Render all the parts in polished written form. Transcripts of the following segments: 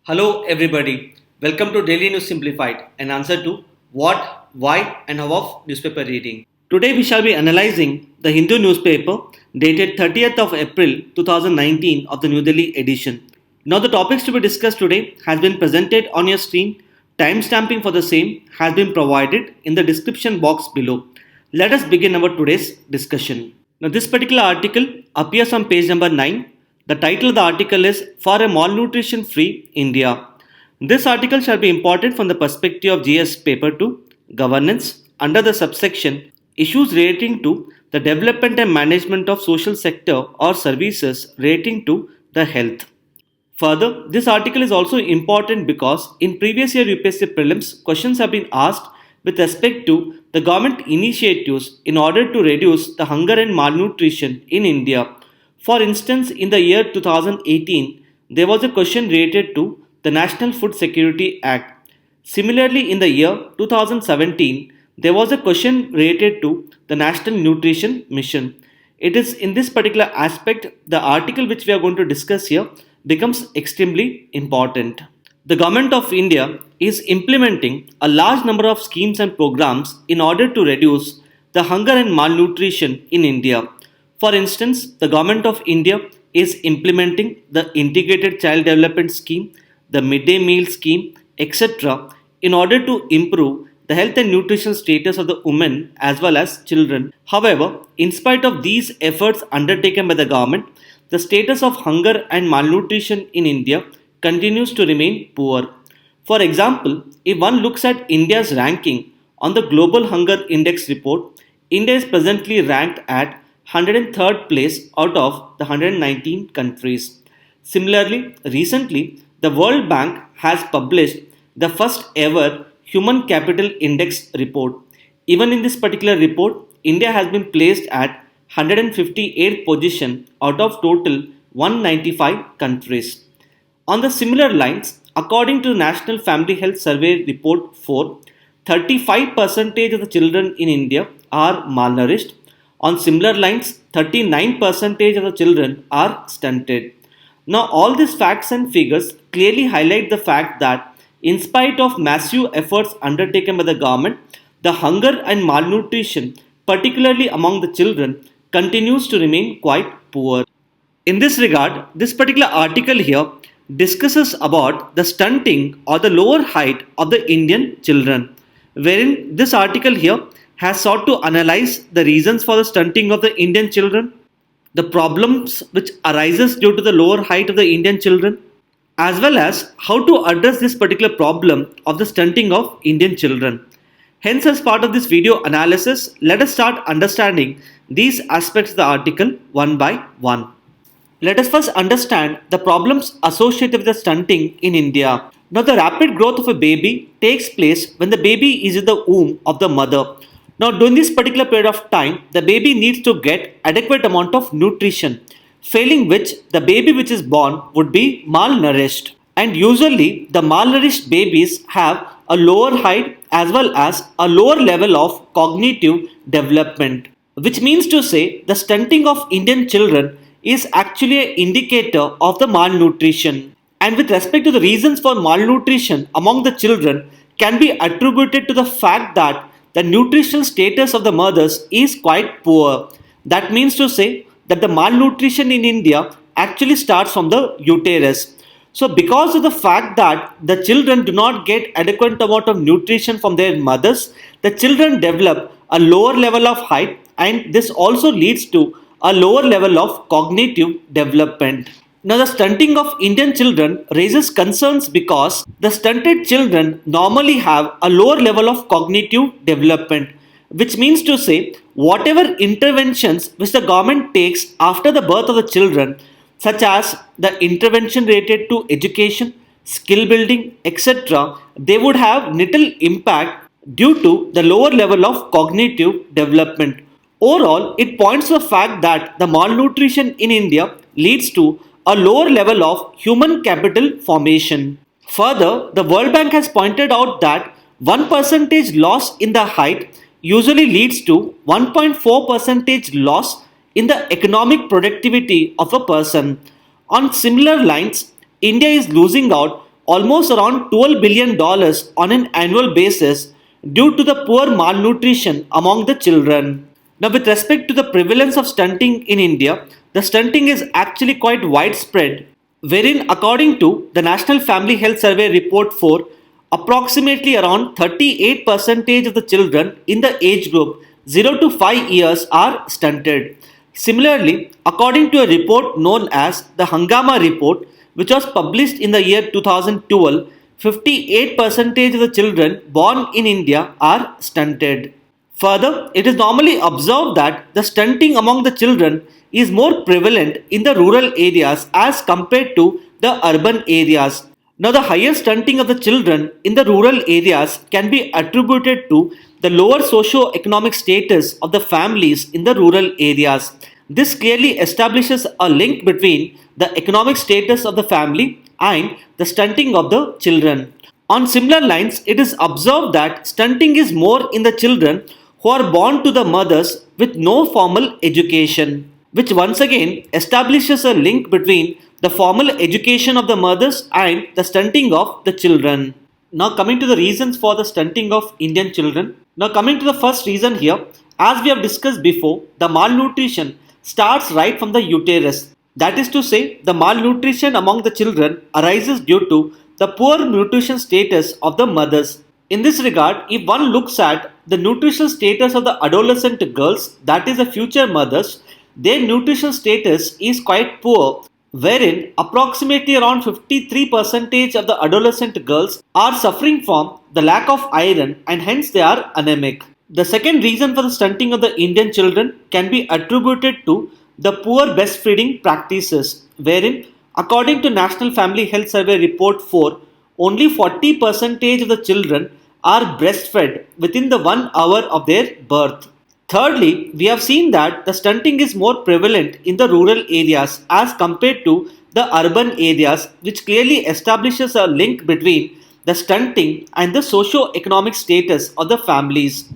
Hello everybody, welcome to Daily News Simplified, an answer to what, why and how of newspaper reading. Today we shall be analyzing the Hindu newspaper dated 30th of April 2019 of the New Delhi edition. Now the topics to be discussed today has been presented on your screen. Timestamping for the same has been provided in the description box below. Let us begin our today's discussion. Now this particular article appears on page number 9. The title of the article is For a Malnutrition Free India. This article shall be important from the perspective of GS Paper 2, Governance, under the subsection Issues relating to the development and management of social sector or services relating to the health. Further, this article is also important because in previous year UPSC prelims, questions have been asked with respect to the government initiatives in order to reduce the hunger and malnutrition in India. For instance, in the year 2018, there was a question related to the National Food Security Act. Similarly, in the year 2017, there was a question related to the National Nutrition Mission. It is in this particular aspect, the article which we are going to discuss here becomes extremely important. The Government of India is implementing a large number of schemes and programs in order to reduce the hunger and malnutrition in India. For instance, the Government of India is implementing the Integrated Child Development Scheme, the Midday Meal Scheme, etc. in order to improve the health and nutrition status of the women as well as children. However, in spite of these efforts undertaken by the government, the status of hunger and malnutrition in India continues to remain poor. For example, if one looks at India's ranking on the Global Hunger Index report, India is presently ranked at 103rd place out of the 119 countries. Similarly, recently, the World Bank has published the first ever Human Capital Index report. Even in this particular report, India has been placed at 158th position out of total 195 countries. On the similar lines, according to the National Family Health Survey Report 4, 35% of the children in India are malnourished. On similar lines, 39% of the children are stunted. Now, all these facts and figures clearly highlight the fact that in spite of massive efforts undertaken by the government, the hunger and malnutrition, particularly among the children, continues to remain quite poor. In this regard, this particular article here discusses about the stunting or the lower height of the Indian children, wherein this article here has sought to analyze the reasons for the stunting of the Indian children, the problems which arises due to the lower height of the Indian children, as well as how to address this particular problem of the stunting of Indian children. Hence, as part of this video analysis, let us start understanding these aspects of the article one by one. Let us first understand the problems associated with the stunting in India. Now, the rapid growth of a baby takes place when the baby is in the womb of the mother. Now, during this particular period of time, the baby needs to get adequate amount of nutrition, failing which the baby which is born would be malnourished. And usually, the malnourished babies have a lower height as well as a lower level of cognitive development, which means to say the stunting of Indian children is actually an indicator of the malnutrition. And with respect to the reasons for malnutrition among the children can be attributed to the fact that the nutritional status of the mothers is quite poor. That means to say that the malnutrition in India actually starts from the uterus. So because of the fact that the children do not get adequate amount of nutrition from their mothers, the children develop a lower level of height, and this also leads to a lower level of cognitive development. Now, the stunting of Indian children raises concerns because the stunted children normally have a lower level of cognitive development, which means to say whatever interventions which the government takes after the birth of the children, such as the intervention related to education, skill building, etc., they would have little impact due to the lower level of cognitive development. Overall, it points to the fact that the malnutrition in India leads to a lower level of human capital formation. Further, the World Bank has pointed out that 1% loss in the height usually leads to 1.4% loss in the economic productivity of a person. On similar lines, India is losing out almost around $12 billion on an annual basis due to the poor malnutrition among the children. Now, with respect to the prevalence of stunting in India, the stunting is actually quite widespread, wherein, according to the National Family Health Survey Report 4, approximately around 38% of the children in the age group 0 to 5 years are stunted. Similarly, according to a report known as the Hangama Report, which was published in the year 2012, 58% of the children born in India are stunted. Further, it is normally observed that the stunting among the children is more prevalent in the rural areas as compared to the urban areas. Now, the higher stunting of the children in the rural areas can be attributed to the lower socio-economic status of the families in the rural areas. This clearly establishes a link between the economic status of the family and the stunting of the children. On similar lines, it is observed that stunting is more in the children who are born to the mothers with no formal education, which once again establishes a link between the formal education of the mothers and the stunting of the children. Now, coming to the reasons for the stunting of Indian children. Now, coming to the first reason here, as we have discussed before, the malnutrition starts right from the uterus. That is to say, the malnutrition among the children arises due to the poor nutrition status of the mothers. In this regard, if one looks at the nutritional status of the adolescent girls, that is the future mothers, their nutritional status is quite poor, wherein approximately around 53% of the adolescent girls are suffering from the lack of iron and hence they are anemic. The second reason for the stunting of the Indian children can be attributed to the poor breastfeeding practices, wherein, according to National Family Health Survey Report 4, only 40% of the children are breastfed within the 1 hour of their birth. Thirdly, we have seen that the stunting is more prevalent in the rural areas as compared to the urban areas, which clearly establishes a link between the stunting and the socio-economic status of the families.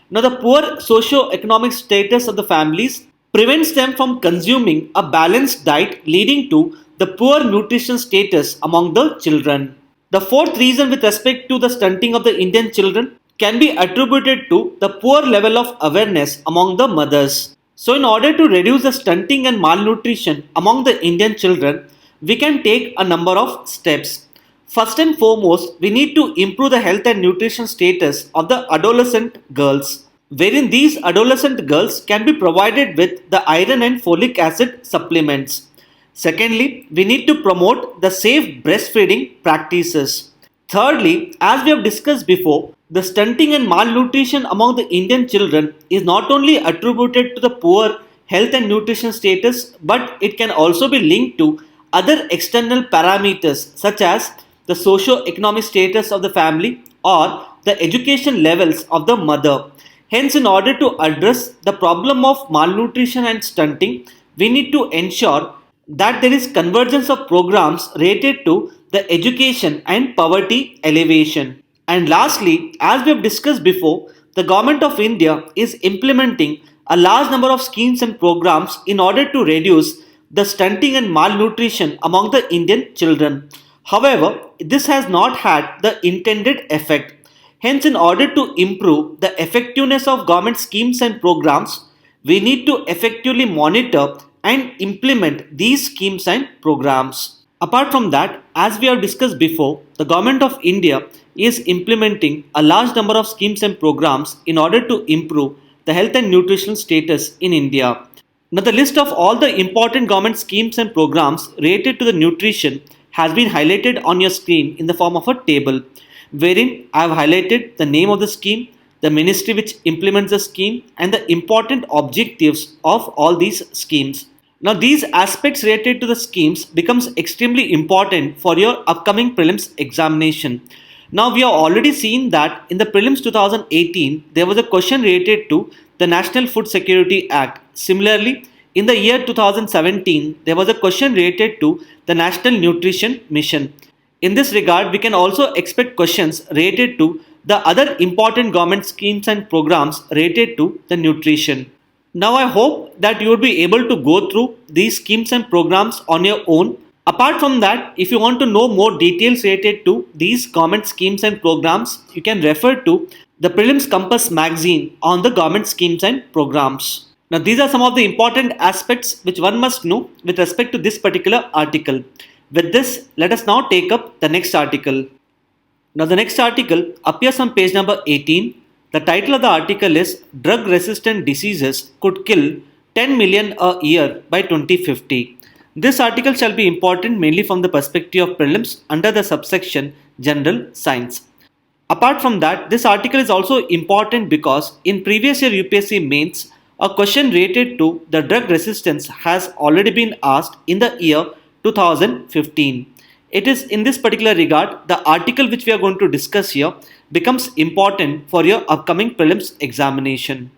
Now, the poor socio-economic status of the families prevents them from consuming a balanced diet, leading to the poor nutrition status among the children. The fourth reason with respect to the stunting of the Indian children can be attributed to the poor level of awareness among the mothers. So, in order to reduce the stunting and malnutrition among the Indian children, we can take a number of steps. First and foremost, we need to improve the health and nutrition status of the adolescent girls, wherein these adolescent girls can be provided with the iron and folic acid supplements. Secondly, we need to promote the safe breastfeeding practices. Thirdly, as we have discussed before, the stunting and malnutrition among the Indian children is not only attributed to the poor health and nutrition status, but it can also be linked to other external parameters such as the socio-economic status of the family or the education levels of the mother. Hence, in order to address the problem of malnutrition and stunting, we need to ensure that there is convergence of programs related to the education and poverty elevation. And lastly, as we have discussed before, the government of India is implementing a large number of schemes and programs in order to reduce the stunting and malnutrition among the Indian children. However, this has not had the intended effect. Hence, in order to improve the effectiveness of government schemes and programs, we need to effectively monitor and implement these schemes and programs. Apart from that, as we have discussed before, the government of India is implementing a large number of schemes and programs in order to improve the health and nutritional status in India. Now, the list of all the important government schemes and programs related to the nutrition has been highlighted on your screen in the form of a table, wherein I have highlighted the name of the scheme, the ministry which implements the scheme, and the important objectives of all these schemes. Now, these aspects related to the schemes becomes extremely important for your upcoming prelims examination. Now, we have already seen that in the prelims 2018, there was a question related to the National Food Security Act. Similarly, in the year 2017, there was a question related to the National Nutrition Mission. In this regard, we can also expect questions related to the other important government schemes and programs related to the nutrition. Now, I hope that you will be able to go through these schemes and programs on your own Apart from that, if you want to know more details related to these government schemes and programs, you can refer to the Prelims Compass magazine on the government schemes and programs. Now, these are some of the important aspects which one must know with respect to this particular article. With this, let us now take up the next article. Now, the next article appears on page number 18. The title of the article is Drug Resistant Diseases Could Kill 10 million a year by 2050. This article shall be important mainly from the perspective of prelims under the subsection General Science. Apart from that, this article is also important because in previous year UPSC mains, a question related to the drug resistance has already been asked in the year 2015. It is in this particular regard, the article which we are going to discuss here becomes important for your upcoming prelims examination.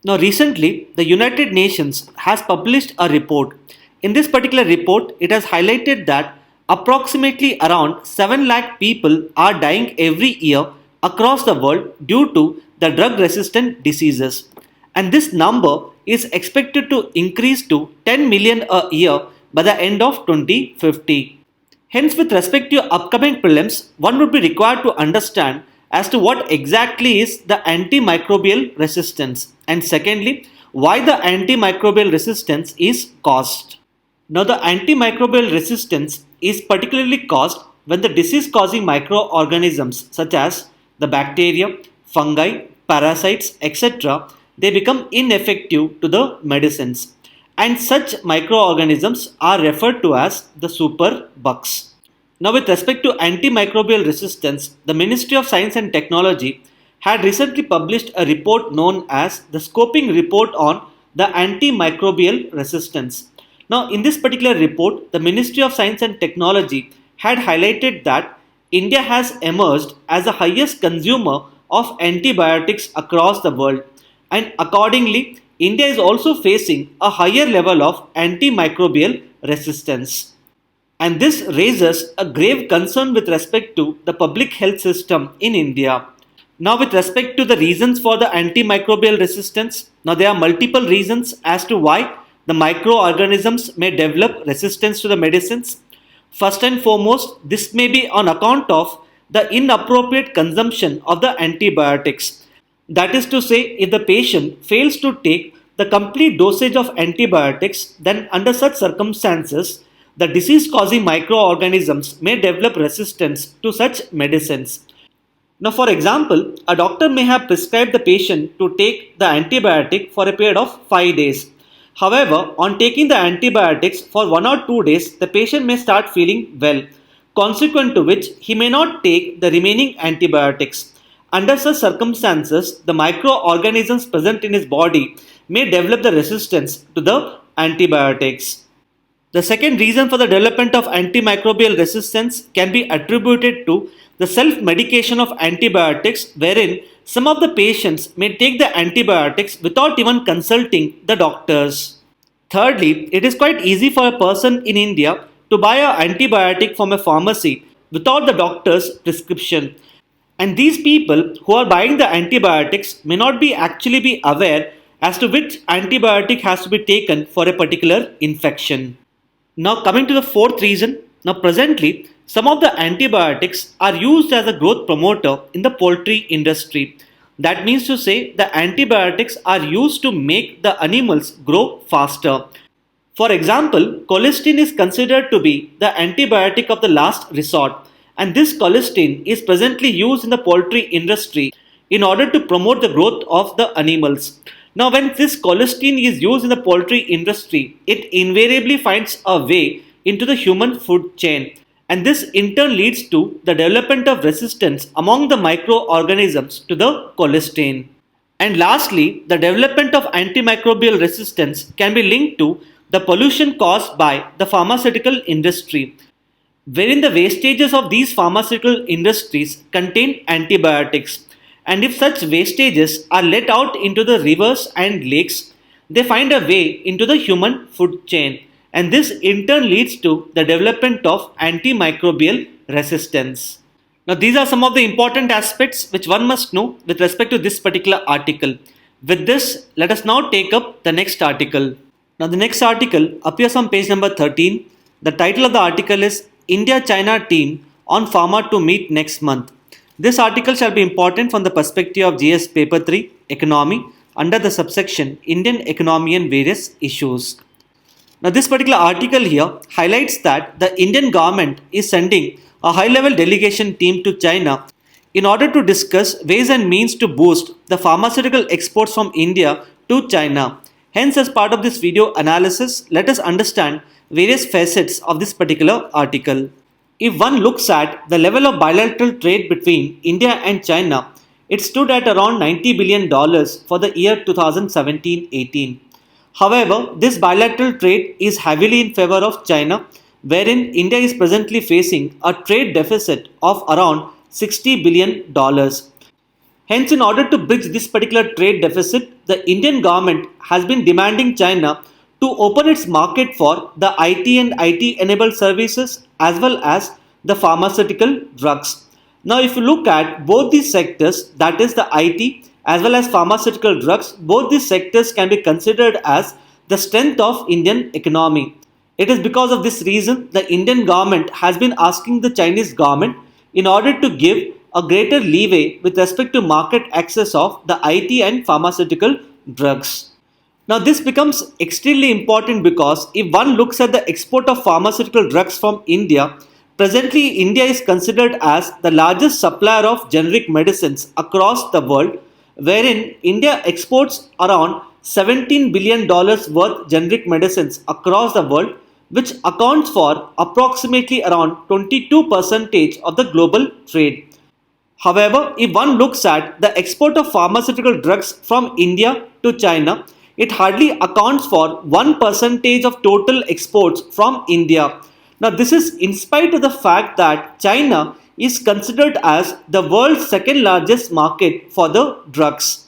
Now, recently, the United Nations has published a report. In this particular report, it has highlighted that approximately around 7 lakh people are dying every year across the world due to the drug resistant diseases. And this number is expected to increase to 10 million a year by the end of 2050. Hence, with respect to your upcoming prelims, one would be required to understand as to what exactly is the antimicrobial resistance, and secondly, why the antimicrobial resistance is caused. Now, the antimicrobial resistance is particularly caused when the disease causing microorganisms such as the bacteria, fungi, parasites, etc., they become ineffective to the medicines. And such microorganisms are referred to as the superbugs. Now, with respect to antimicrobial resistance, the Ministry of Science and Technology had recently published a report known as the Scoping Report on the Antimicrobial Resistance. Now, in this particular report, the Ministry of Science and Technology had highlighted that India has emerged as the highest consumer of antibiotics across the world, and accordingly, India is also facing a higher level of antimicrobial resistance. And this raises a grave concern with respect to the public health system in India. Now, with respect to the reasons for the antimicrobial resistance, now there are multiple reasons as to why the microorganisms may develop resistance to the medicines. First and foremost, this may be on account of the inappropriate consumption of the antibiotics. That is to say, if the patient fails to take the complete dosage of antibiotics, then under such circumstances, the disease-causing microorganisms may develop resistance to such medicines. Now, for example, a doctor may have prescribed the patient to take the antibiotic for a period of 5 days. However, on taking the antibiotics for 1 or 2 days, the patient may start feeling well, consequent to which he may not take the remaining antibiotics. Under such circumstances, the microorganisms present in his body may develop the resistance to the antibiotics. The second reason for the development of antimicrobial resistance can be attributed to the self-medication of antibiotics, wherein some of the patients may take the antibiotics without even consulting the doctors. Thirdly, it is quite easy for a person in India to buy an antibiotic from a pharmacy without the doctor's prescription. And these people who are buying the antibiotics may not be actually be aware as to which antibiotic has to be taken for a particular infection. Now, coming to the fourth reason, now presently some of the antibiotics are used as a growth promoter in the poultry industry. That means to say the antibiotics are used to make the animals grow faster. For example, colistin is considered to be the antibiotic of the last resort, and this colistin is presently used in the poultry industry in order to promote the growth of the animals. Now, when this colistin is used in the poultry industry, it invariably finds a way into the human food chain, and this in turn leads to the development of resistance among the microorganisms to the colistin. And lastly, the development of antimicrobial resistance can be linked to the pollution caused by the pharmaceutical industry, wherein the wastages of these pharmaceutical industries contain antibiotics. And if such wastages are let out into the rivers and lakes, they find a way into the human food chain. And this in turn leads to the development of antimicrobial resistance. Now, these are some of the important aspects which one must know with respect to this particular article. With this, let us now take up the next article. Now, the next article appears on page number 13. The title of the article is India-China Team on Pharma to Meet Next Month. This article shall be important from the perspective of GS Paper 3 Economy under the subsection Indian Economy and Various Issues. Now this particular article here highlights that the Indian government is sending a high-level delegation team to China in order to discuss ways and means to boost the pharmaceutical exports from India to China. Hence, as part of this video analysis, let us understand various facets of this particular article. If one looks at the level of bilateral trade between India and China, it stood at around $90 billion for the year 2017-18. However, this bilateral trade is heavily in favor of China, wherein India is presently facing a trade deficit of around $60 billion. Hence, in order to bridge this particular trade deficit, the Indian government has been demanding China to open its market for the IT and IT-enabled services as well as the pharmaceutical drugs. Now, if you look at both these sectors, that is the IT as well as pharmaceutical drugs, both these sectors can be considered as the strength of Indian economy. It is because of this reason the Indian government has been asking the Chinese government in order to give a greater leeway with respect to market access of the IT and pharmaceutical drugs. Now this becomes extremely important because if one looks at the export of pharmaceutical drugs from India, presently India is considered as the largest supplier of generic medicines across the world, wherein India exports around $17 billion worth generic medicines across the world, which accounts for approximately around 22% of the global trade. However, if one looks at the export of pharmaceutical drugs from India to China, it hardly accounts for 1% of total exports from India. Now, this is in spite of the fact that China is considered as the world's second largest market for the drugs.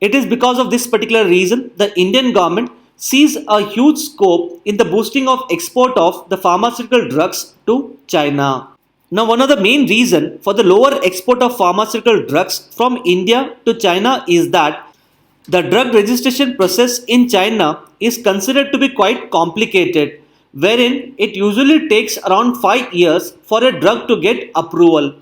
It is because of this particular reason the Indian government sees a huge scope in the boosting of export of the pharmaceutical drugs to China. Now, one of the main reasons for the lower export of pharmaceutical drugs from India to China is that the drug registration process in China is considered to be quite complicated, wherein it usually takes around 5 years for a drug to get approval.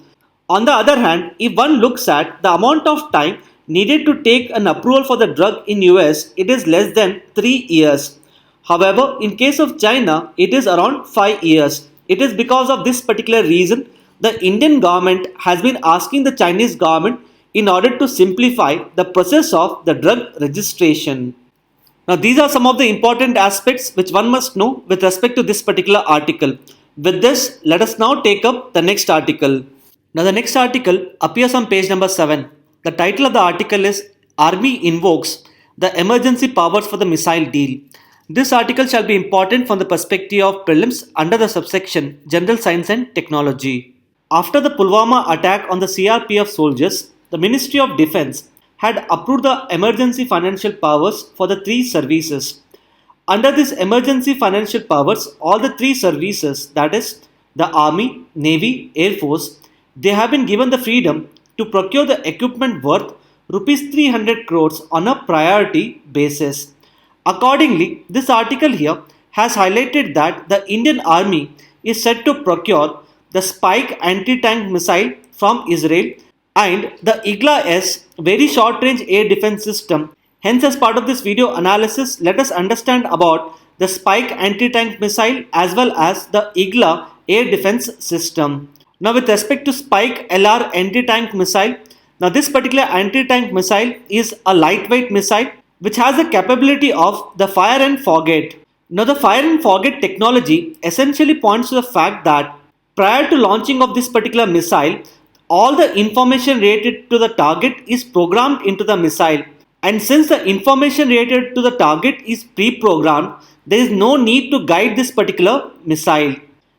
On the other hand, if one looks at the amount of time needed to take an approval for the drug in US, it is less than 3 years. However, in case of China, it is around 5 years. It is because of this particular reason the Indian government has been asking the Chinese government in order to simplify the process of the drug registration. Now, these are some of the important aspects which one must know with respect to this particular article. With this, let us now take up the next article. Now, the next article appears on page number 7. The title of the article is Army Invokes the Emergency Powers for the Missile Deal. This article shall be important from the perspective of prelims under the subsection General Science and Technology. After the Pulwama attack on the CRPF soldiers, the Ministry of Defence had approved the emergency financial powers for the 3 services. Under this emergency financial powers, all the 3 services, that is the Army, Navy, Air Force, they have been given the freedom to procure the equipment worth Rs 300 crores on a priority basis. Accordingly, this article here has highlighted that the Indian Army is set to procure the Spike anti-tank missile from Israel and the IGLA-S very short-range air defense system. Hence, as part of this video analysis, let us understand about the Spike anti-tank missile as well as the IGLA air defense system. Now, with respect to Spike LR anti-tank missile, now this particular anti-tank missile is a lightweight missile which has the capability of the fire and forget. Now, the fire and forget technology essentially points to the fact that prior to launching of this particular missile, all the information related to the target is programmed into the missile. And since the information related to the target is pre-programmed, there is no need to guide this particular missile.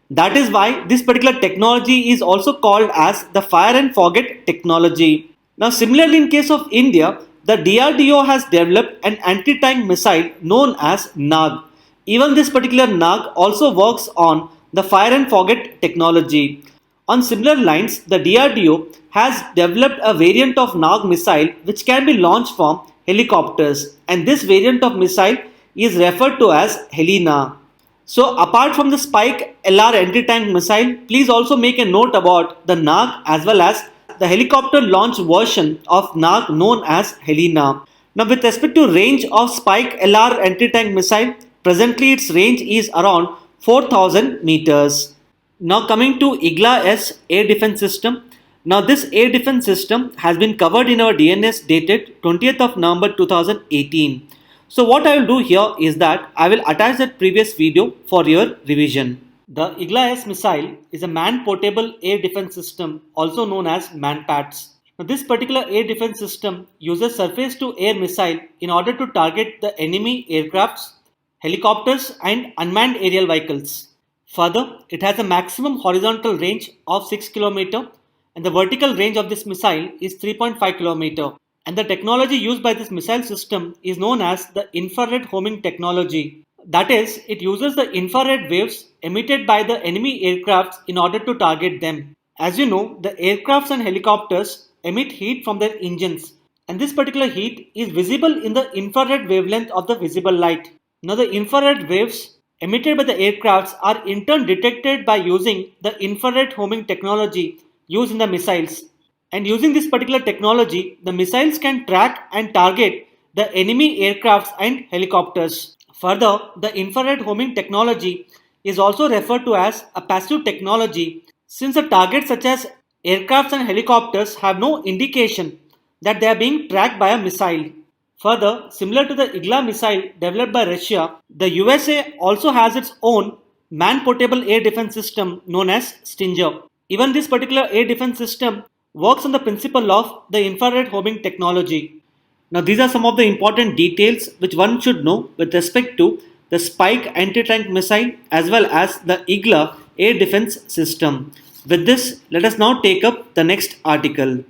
That is why this particular technology is also called as the fire and forget technology. Now, similarly, in case of India, the DRDO has developed an anti-tank missile known as NAG. Even this particular NAG also works on the fire and forget technology. On similar lines, the DRDO has developed a variant of NAG missile which can be launched from helicopters, and this variant of missile is referred to as Helena. So apart from the Spike LR anti-tank missile, please also make a note about the NAG as well as the helicopter launch version of NAG known as Helena. Now with respect to range of Spike LR anti-tank missile, presently its range is around 4000 meters. Now coming to IGLA-S air defense system. Now this air defense system has been covered in our DNS dated 20th of November 2018. So what I will do here is that I will attach that previous video for your revision. The IGLA-S missile is a man-portable air defense system, also known as MANPADS. Now this particular air defense system uses surface-to-air missile in order to target the enemy aircrafts, helicopters and unmanned aerial vehicles. Further, it has a maximum horizontal range of 6 km and the vertical range of this missile is 3.5 km. And the technology used by this missile system is known as the infrared homing technology. That is, it uses the infrared waves emitted by the enemy aircrafts in order to target them. As you know, the aircrafts and helicopters emit heat from their engines, and this particular heat is visible in the infrared wavelength of the visible light. Now the infrared waves emitted by the aircrafts are in turn detected by using the infrared homing technology used in the missiles. And using this particular technology, the missiles can track and target the enemy aircrafts and helicopters. Further, the infrared homing technology is also referred to as a passive technology since the targets such as aircrafts and helicopters have no indication that they are being tracked by a missile. Further, similar to the IGLA missile developed by Russia, the USA also has its own man-portable air defense system known as Stinger. Even this particular air defense system works on the principle of the infrared homing technology. Now these are some of the important details which one should know with respect to the Spike anti-tank missile as well as the IGLA air defense system. With this, let us now take up the next article.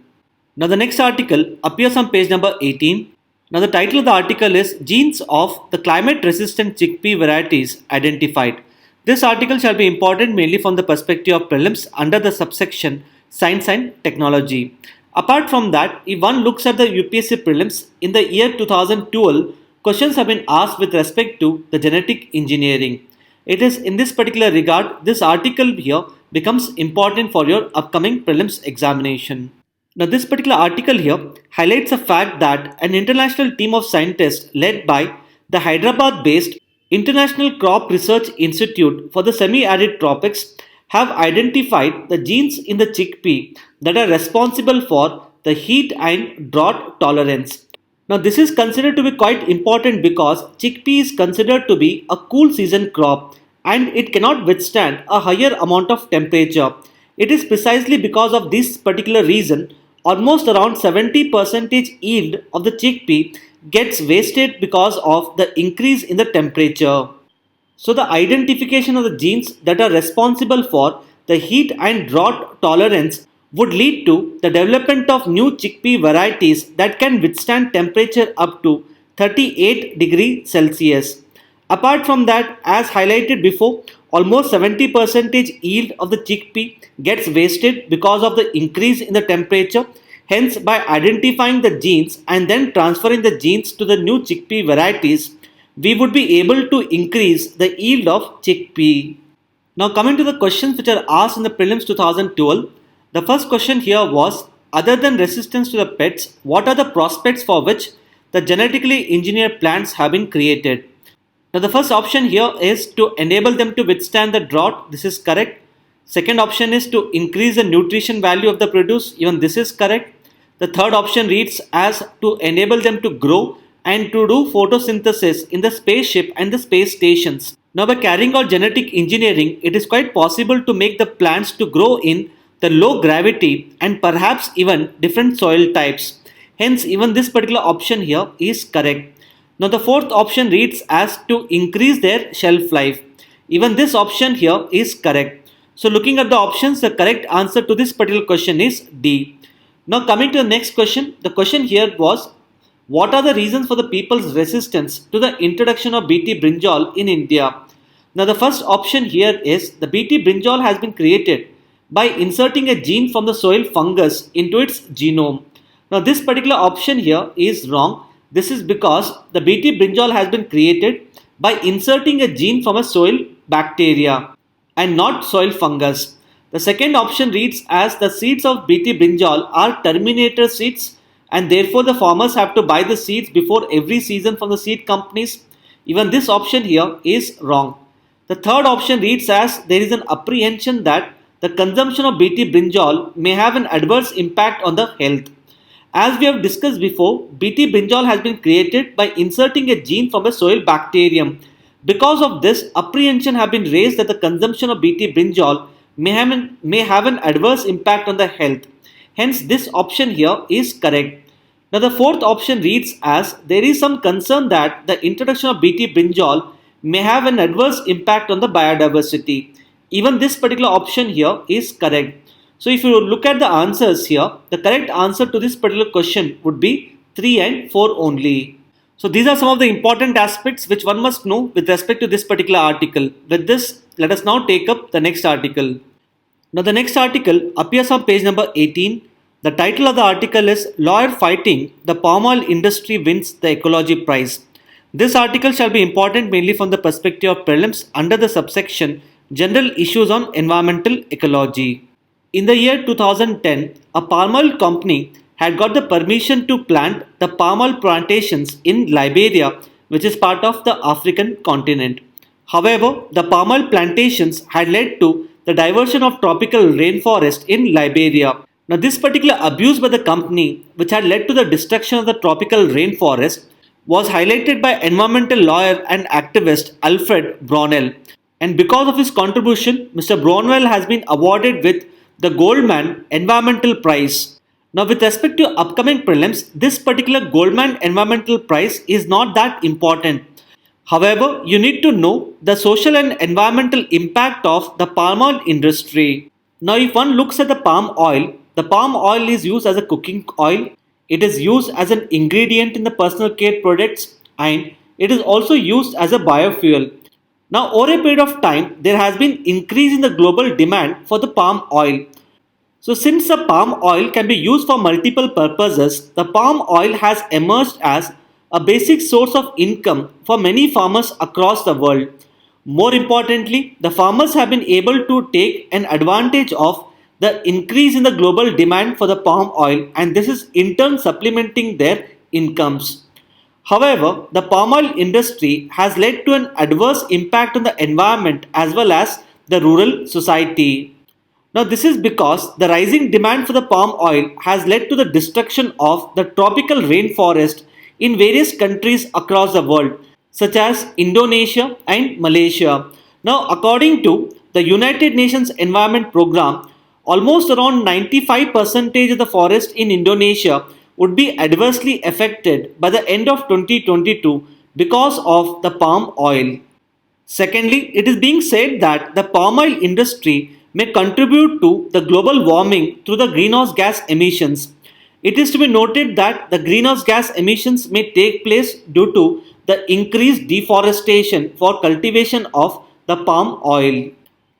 Now the next article appears on page number 18. Now the title of the article is Genes of the Climate Resistant Chickpea Varieties Identified. This article shall be important mainly from the perspective of prelims under the subsection Science and Technology. Apart from that, if one looks at the UPSC prelims, in the year 2012, questions have been asked with respect to the genetic engineering. It is in this particular regard, this article here becomes important for your upcoming prelims examination. Now this particular article here highlights the fact that an international team of scientists led by the Hyderabad-based International Crop Research Institute for the Semi-Arid Tropics have identified the genes in the chickpea that are responsible for the heat and drought tolerance. Now this is considered to be quite important because chickpea is considered to be a cool season crop and it cannot withstand a higher amount of temperature. It is precisely because of this particular reason almost around 70% yield of the chickpea gets wasted because of the increase in the temperature. So the identification of the genes that are responsible for the heat and drought tolerance would lead to the development of new chickpea varieties that can withstand temperature up to 38 degrees Celsius. Apart from that, as highlighted before, almost 70% yield of the chickpea gets wasted because of the increase in the temperature. Hence, by identifying the genes and then transferring the genes to the new chickpea varieties, we would be able to increase the yield of chickpea. Now coming to the questions which are asked in the prelims 2012, the first question here was, other than resistance to the pests, what are the prospects for which the genetically engineered plants have been created? Now the first option here is to enable them to withstand the drought. This is correct. Second option is to increase the nutrition value of the produce. Even this is correct. The third option reads as to enable them to grow and to do photosynthesis in the spaceship and the space stations. Now by carrying out genetic engineering, it is quite possible to make the plants to grow in the low gravity and perhaps even different soil types. Hence even this particular option here is correct. Now the fourth option reads as to increase their shelf life. Even this option here is correct. So looking at the options, the correct answer to this particular question is D. Now coming to the next question, the question here was, what are the reasons for the people's resistance to the introduction of Bt brinjal in India? Now the first option here is the Bt brinjal has been created by inserting a gene from the soil fungus into its genome. Now this particular option here is wrong. This is because the Bt brinjal has been created by inserting a gene from a soil bacteria and not soil fungus. The second option reads as the seeds of BT brinjal are terminator seeds and therefore the farmers have to buy the seeds before every season from the seed companies. Even this option here is wrong. The third option reads as there is an apprehension that the consumption of BT brinjal may have an adverse impact on the health. As we have discussed before, BT brinjal has been created by inserting a gene from a soil bacterium. Because of this, apprehension have been raised that the consumption of BT brinjal may have an adverse impact on the health. Hence, this option here is correct. Now, the fourth option reads as there is some concern that the introduction of BT brinjal may have an adverse impact on the biodiversity. Even this particular option here is correct. So if you look at the answers here, the correct answer to this particular question would be 3 and 4 only. So these are some of the important aspects which one must know with respect to this particular article. With this, let us now take up the next article. Now the next article appears on page number 18. The title of the article is Lawyer Fighting the Palm Oil Industry Wins the Ecology Prize. This article shall be important mainly from the perspective of prelims under the subsection General Issues on Environmental Ecology. In the year 2010, a palm oil company had got the permission to plant the palm oil plantations in Liberia, which is part of the African continent. However, the palm oil plantations had led to the diversion of tropical rainforest in Liberia. Now, this particular abuse by the company, which had led to the destruction of the tropical rainforest, was highlighted by environmental lawyer and activist Alfred Brownell. And because of his contribution, Mr. Brownell has been awarded with the Goldman Environmental Prize. Now, with respect to upcoming prelims, this particular Goldman Environmental Prize is not that important. However, you need to know the social and environmental impact of the palm oil industry. Now, if one looks at the palm oil is used as a cooking oil, it is used as an ingredient in the personal care products, and it is also used as a biofuel. Now, over a period of time, there has been increase in the global demand for the palm oil. So, since the palm oil can be used for multiple purposes, the palm oil has emerged as a basic source of income for many farmers across the world. More importantly, the farmers have been able to take an advantage of the increase in the global demand for the palm oil, and this is in turn supplementing their incomes. However, the palm oil industry has led to an adverse impact on the environment as well as the rural society. Now, this is because the rising demand for the palm oil has led to the destruction of the tropical rainforest in various countries across the world, such as Indonesia and Malaysia. Now, according to the United Nations Environment Program, almost around 95% of the forest in Indonesia would be adversely affected by the end of 2022 because of the palm oil. Secondly, it is being said that the palm oil industry may contribute to the global warming through the greenhouse gas emissions. It is to be noted that the greenhouse gas emissions may take place due to the increased deforestation for cultivation of the palm oil.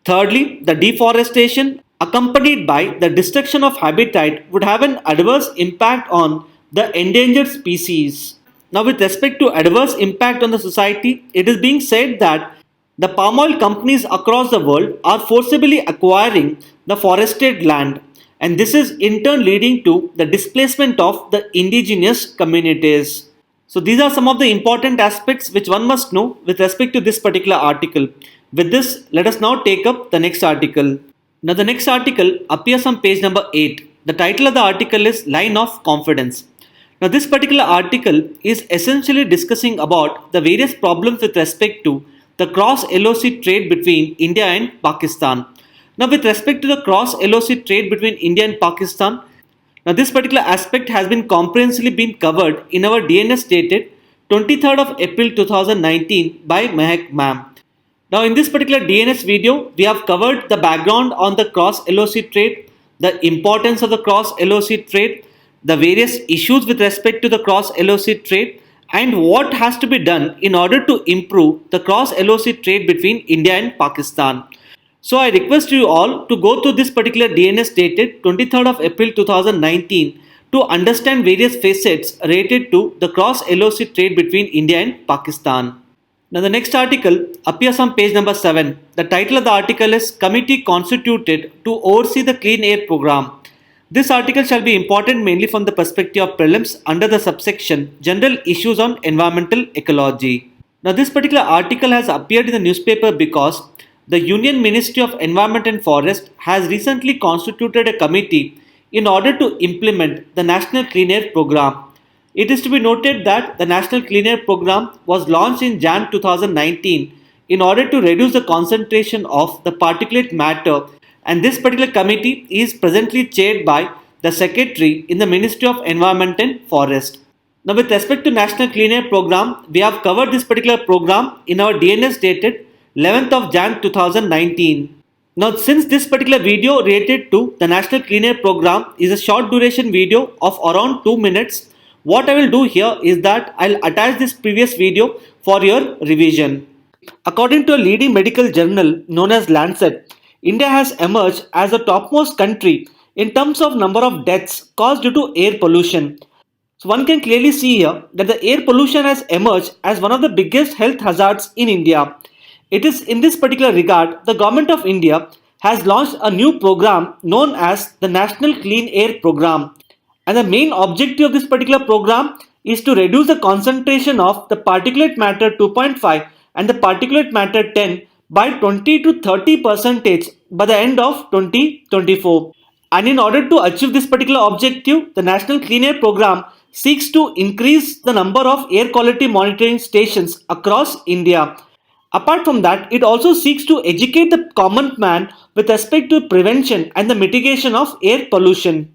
Thirdly, the deforestation accompanied by the destruction of habitat would have an adverse impact on the endangered species. Now, with respect to adverse impact on the society, it is being said that the palm oil companies across the world are forcibly acquiring the forested land, and this is in turn leading to the displacement of the indigenous communities. So these are some of the important aspects which one must know with respect to this particular article. With this, let us now take up the next article. Now the next article appears on page number 8. The title of the article is Line of Confidence. Now this particular article is essentially discussing about the various problems with respect to the cross-LoC trade between India and Pakistan. Now with respect to the cross-LoC trade between India and Pakistan, now this particular aspect has been comprehensively been covered in our DNS dated 23rd of April 2019 by Mehak ma'am. Now in this particular DNS video, we have covered the background on the cross-LoC trade, the importance of the cross-LoC trade, the various issues with respect to the cross-LoC trade, and what has to be done in order to improve the cross-LoC trade between India and Pakistan. So I request you all to go through this particular DNS dated 23rd of April 2019 to understand various facets related to the cross-LoC trade between India and Pakistan. Now, the next article appears on page number 7. The title of the article is Committee Constituted to Oversee the Clean Air Program. This article shall be important mainly from the perspective of prelims under the subsection General Issues on Environmental Ecology. Now, this particular article has appeared in the newspaper because the Union Ministry of Environment and Forest has recently constituted a committee in order to implement the National Clean Air Program. It is to be noted that the National Clean Air Program was launched in Jan 2019 in order to reduce the concentration of the particulate matter, and this particular committee is presently chaired by the Secretary in the Ministry of Environment and Forest. Now, with respect to National Clean Air Program, we have covered this particular program in our DNS dated 11th of Jan 2019. Now, since this particular video related to the National Clean Air Program is a short duration video of around 2 minutes, what I will do here is that I'll attach this previous video for your revision. According to a leading medical journal known as Lancet, India has emerged as the topmost country in terms of number of deaths caused due to air pollution. So one can clearly see here that the air pollution has emerged as one of the biggest health hazards in India. It is in this particular regard the Government of India has launched a new program known as the National Clean Air Program. And the main objective of this particular program is to reduce the concentration of the particulate matter 2.5 and the particulate matter 10 by 20 to 30% by the end of 2024. And in order to achieve this particular objective, the National Clean Air Program seeks to increase the number of air quality monitoring stations across India. Apart from that, it also seeks to educate the common man with respect to prevention and the mitigation of air pollution.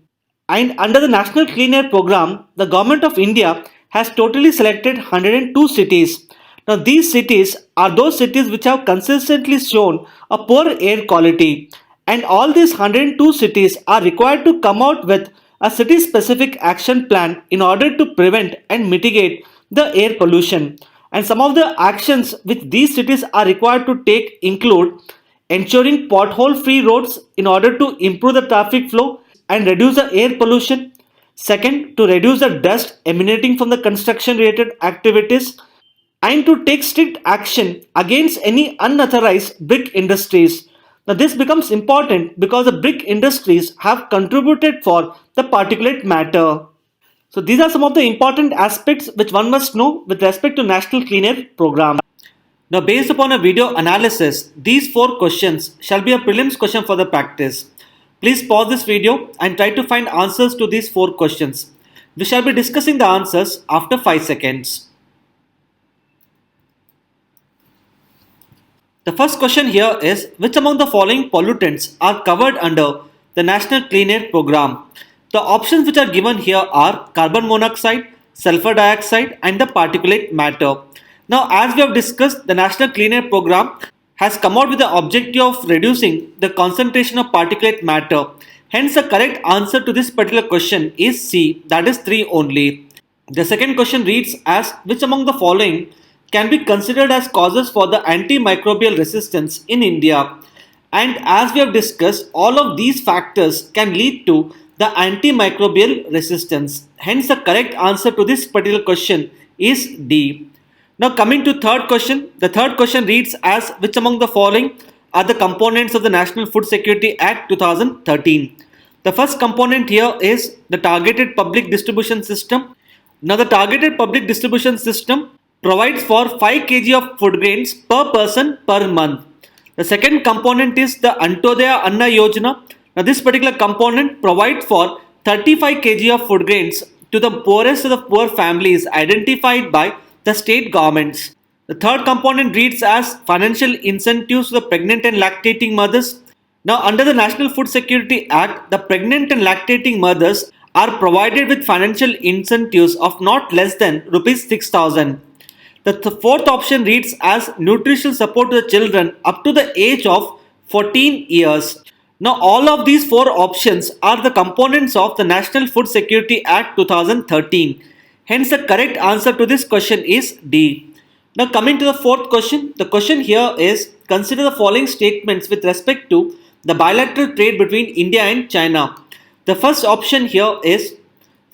And under the National Clean Air Program, the Government of India has totally selected 102 cities. Now, these cities are those cities which have consistently shown a poor air quality. And all these 102 cities are required to come out with a city-specific action plan in order to prevent and mitigate the air pollution. And some of the actions which these cities are required to take include ensuring pothole-free roads in order to improve the traffic flow and reduce the air pollution. Second, to reduce the dust emanating from the construction related activities, and to take strict action against any unauthorized brick industries. Now, this becomes important because the brick industries have contributed for the particulate matter. So, these are some of the important aspects which one must know with respect to National Clean Air Program. Now, based upon a video analysis, these 4 questions shall be a prelims question for the practice. Please pause this video and try to find answers to these 4 questions. We shall be discussing the answers after 5 seconds. The first question here is, which among the following pollutants are covered under the National Clean Air Program? The options which are given here are carbon monoxide, sulfur dioxide and the particulate matter. Now, as we have discussed, the National Clean Air Program has come out with the objective of reducing the concentration of particulate matter. Hence, the correct answer to this particular question is C, that is 3 only. The second question reads as, which among the following can be considered as causes for the antimicrobial resistance in India? And as we have discussed, all of these factors can lead to the antimicrobial resistance. Hence, the correct answer to this particular question is D. Now, coming to third question, the third question reads as, which among the following are the components of the National Food Security Act 2013? The first component here is the Targeted Public Distribution System. Now, the Targeted Public Distribution System provides for 5 kg of food grains per person per month. The second component is the Antodaya Anna Yojana. Now, this particular component provides for 35 kg of food grains to the poorest of the poor families identified by the state governments. The third component reads as financial incentives to the pregnant and lactating mothers. Now, under the National Food Security Act, the pregnant and lactating mothers are provided with financial incentives of not less than Rs 6,000. The fourth option reads as nutritional support to the children up to the age of 14 years. Now, all of these 4 options are the components of the National Food Security Act 2013. Hence, the correct answer to this question is D. Now, coming to the fourth question, the question here is, consider the following statements with respect to the bilateral trade between India and China. The first option here is,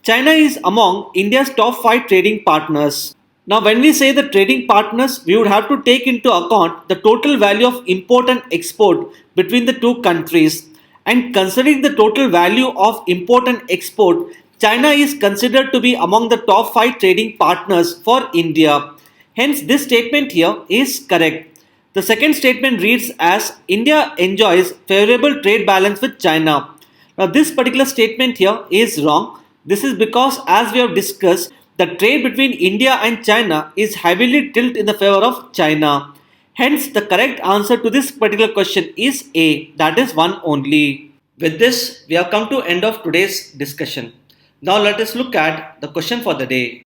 China is among India's top 5 trading partners. Now, when we say the trading partners, we would have to take into account the total value of import and export between the two countries. And considering the total value of import and export, China is considered to be among the top 5 trading partners for India. Hence, this statement here is correct. The second statement reads as India enjoys favorable trade balance with China. Now, this particular statement here is wrong. This is because, as we have discussed, the trade between India and China is heavily tilted in the favor of China. Hence, the correct answer to this particular question is A, that is one only. With this, we have come to end of today's discussion. Now let us look at the question for the day.